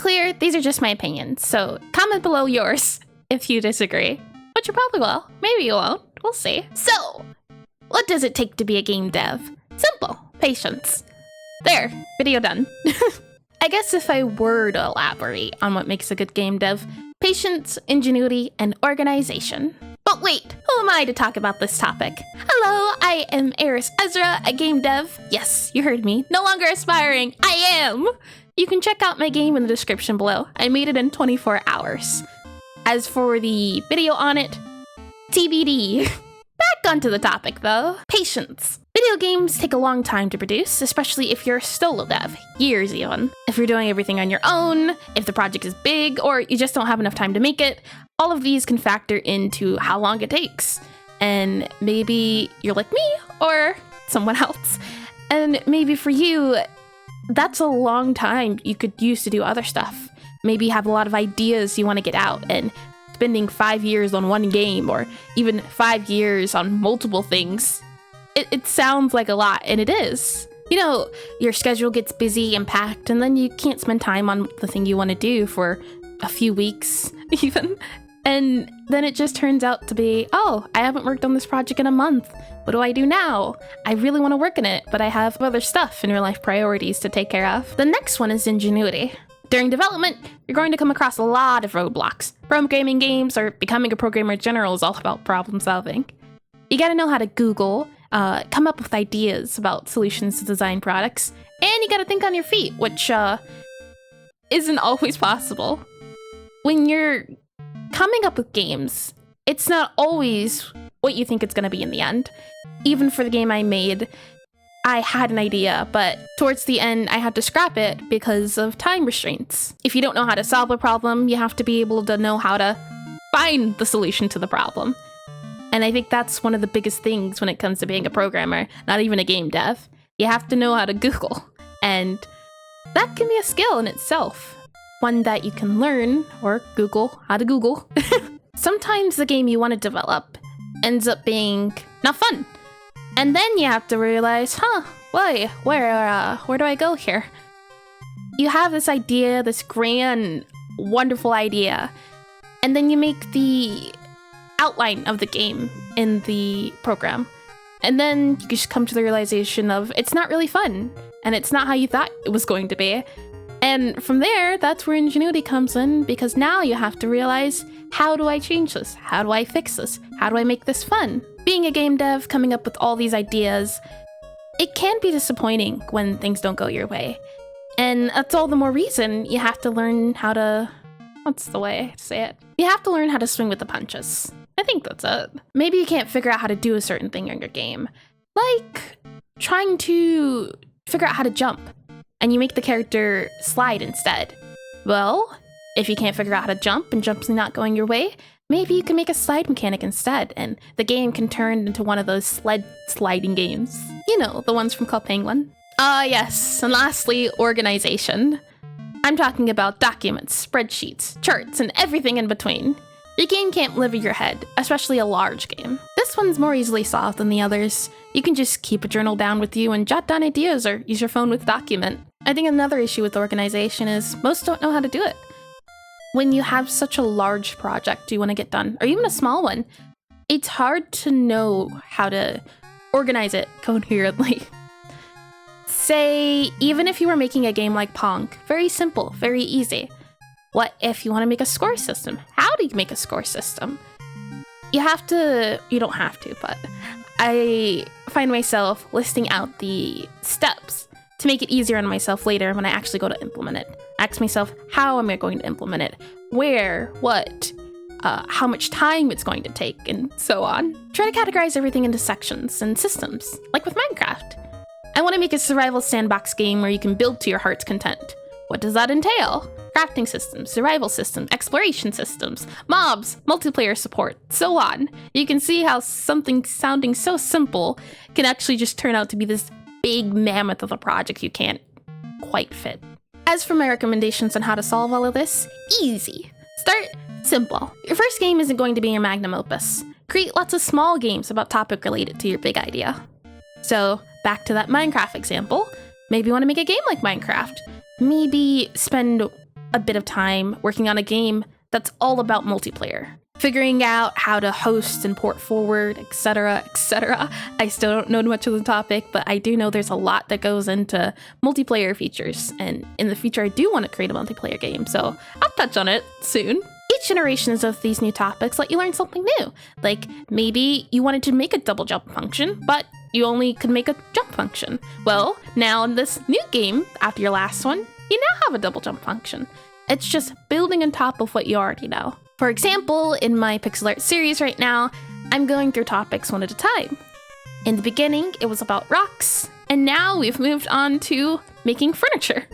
clear, these are just my opinions, so comment below yours if you disagree. But you probably will. Maybe you won't. We'll see. So, what does it take to be a game dev? Simple. Patience. There. Video done. I guess if I were to elaborate on what makes a good game dev, patience, ingenuity, and organization. But wait, who am I to talk about this topic? Hello, I am Eris Ezra, a game dev. Yes, you heard me. No longer aspiring. I am. You can check out my game in the description below. I made it in 24 hours. As for the video on it, TBD. Back onto the topic though. Patience. Video games take a long time to produce, especially if you're a solo dev. Years even. If you're doing everything on your own, if the project is big, or you just don't have enough time to make it, all of these can factor into how long it takes. And maybe you're like me, or someone else. And maybe for you, that's a long time you could use to do other stuff. Maybe you have a lot of ideas you want to get out, and spending 5 years on one game, or even 5 years on multiple things, it sounds like a lot, and it is. You know, your schedule gets busy and packed, and then you can't spend time on the thing you want to do for a few weeks, even. And then it just turns out to be, oh, I haven't worked on this project in a month. What do I do now? I really want to work in it, but I have other stuff in real life priorities to take care of. The next one is ingenuity. During development, you're going to come across a lot of roadblocks. Programming games or becoming a programmer in general is all about problem solving. You gotta know how to Google, come up with ideas about solutions to design products, and you gotta think on your feet, which isn't always possible. When you're coming up with games, it's not always what you think it's gonna be in the end. Even for the game I made, I had an idea, but towards the end, I had to scrap it because of time restraints. If you don't know how to solve a problem, you have to be able to know how to find the solution to the problem. And I think that's one of the biggest things when it comes to being a programmer, not even a game dev. You have to know how to Google, and that can be a skill in itself. One that you can learn, or Google how to Google. Sometimes the game you want to develop ends up being not fun. And then you have to realize, wait, where do I go here? You have this idea, this grand, wonderful idea, and then you make the outline of the game in the program. And then you just come to the realization of it's not really fun, and it's not how you thought it was going to be. And from there, that's where ingenuity comes in, because now you have to realize, how do I change this? How do I fix this? How do I make this fun? Being a game dev, coming up with all these ideas, it can be disappointing when things don't go your way. And that's all the more reason you have to learn how to... What's the way to say it? You have to learn how to swing with the punches. I think that's it. Maybe you can't figure out how to do a certain thing in your game. Like trying to figure out how to jump, and you make the character slide instead. Well, if you can't figure out how to jump and jump's not going your way, maybe you can make a slide mechanic instead, and the game can turn into one of those sled sliding games. You know, the ones from Club Penguin. Yes, and lastly, organization. I'm talking about documents, spreadsheets, charts, and everything in between. Your game can't live in your head, especially a large game. This one's more easily solved than the others. You can just keep a journal down with you and jot down ideas, or use your phone with Document. I think another issue with organization is most don't know how to do it. When you have such a large project you want to get done, or even a small one, it's hard to know how to organize it coherently. Say, even if you were making a game like Pong, very simple, very easy. What if you want to make a score system? How do you make a score system? You don't have to, but I find myself listing out the steps to make it easier on myself later when I actually go to implement it. Ask myself, how am I going to implement it? Where, what, how much time it's going to take, and so on. Try to categorize everything into sections and systems, like with Minecraft. I want to make a survival sandbox game where you can build to your heart's content. What does that entail? Crafting systems, survival systems, exploration systems, mobs, multiplayer support, so on. You can see how something sounding so simple can actually just turn out to be this big mammoth of a project you can't quite fit. As for my recommendations on how to solve all of this, easy. Start simple. Your first game isn't going to be your magnum opus. Create lots of small games about topic related to your big idea. So, back to that Minecraft example, maybe you want to make a game like Minecraft. Maybe spend a bit of time working on a game that's all about multiplayer. Figuring out how to host and port forward, etc., etc. I still don't know much of the topic, but I do know there's a lot that goes into multiplayer features, and in the future I do want to create a multiplayer game, so I'll touch on it soon. Each iterations of these new topics let you learn something new. Like, maybe you wanted to make a double jump function, but you only could make a jump function. Well, now in this new game, after your last one, you now have a double jump function. It's just building on top of what you already know. For example, in my Pixelart series right now, I'm going through topics one at a time. In the beginning, it was about rocks, and now we've moved on to making furniture.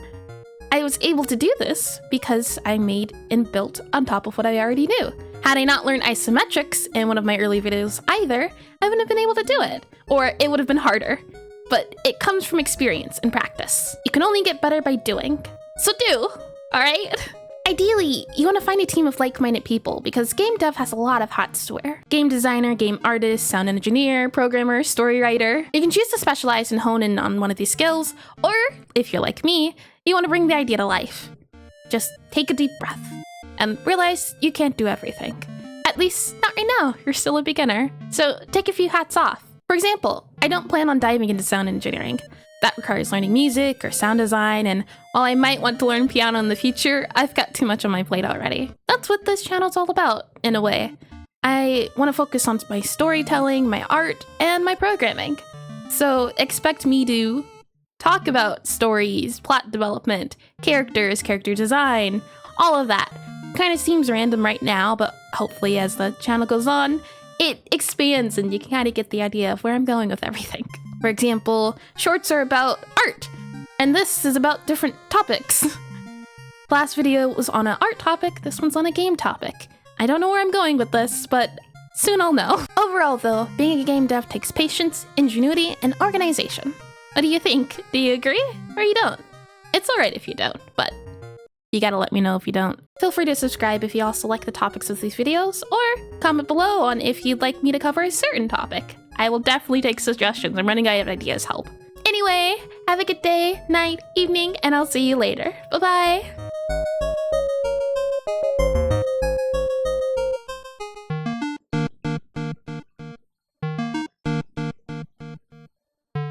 I was able to do this because I made and built on top of what I already knew. Had I not learned isometrics in one of my early videos either, I wouldn't have been able to do it, or it would have been harder. But it comes from experience and practice. You can only get better by doing. So do, all right? Ideally, you want to find a team of like-minded people because game dev has a lot of hats to wear. Game designer, game artist, sound engineer, programmer, story writer. You can choose to specialize and hone in on one of these skills, or if you're like me, you want to bring the idea to life. Just take a deep breath and realize you can't do everything. At least not right now, you're still a beginner. So take a few hats off. For example, I don't plan on diving into sound engineering. That requires learning music or sound design, and while I might want to learn piano in the future, I've got too much on my plate already. That's what this channel's all about, in a way. I want to focus on my storytelling, my art, and my programming. So expect me to talk about stories, plot development, characters, character design, all of that. Kind of seems random right now, but hopefully as the channel goes on, it expands and you can kind of get the idea of where I'm going with everything. For example, shorts are about art, and this is about different topics. Last video was on an art topic, this one's on a game topic. I don't know where I'm going with this, but soon I'll know. Overall though, being a game dev takes patience, ingenuity, and organization. What do you think? Do you agree? Or you don't? It's alright if you don't, but you gotta let me know if you don't. Feel free to subscribe if you also like the topics of these videos, or comment below on if you'd like me to cover a certain topic. I will definitely take suggestions. I'm running out of ideas help. Anyway, have a good day, night, evening, and I'll see you later. Bye-bye!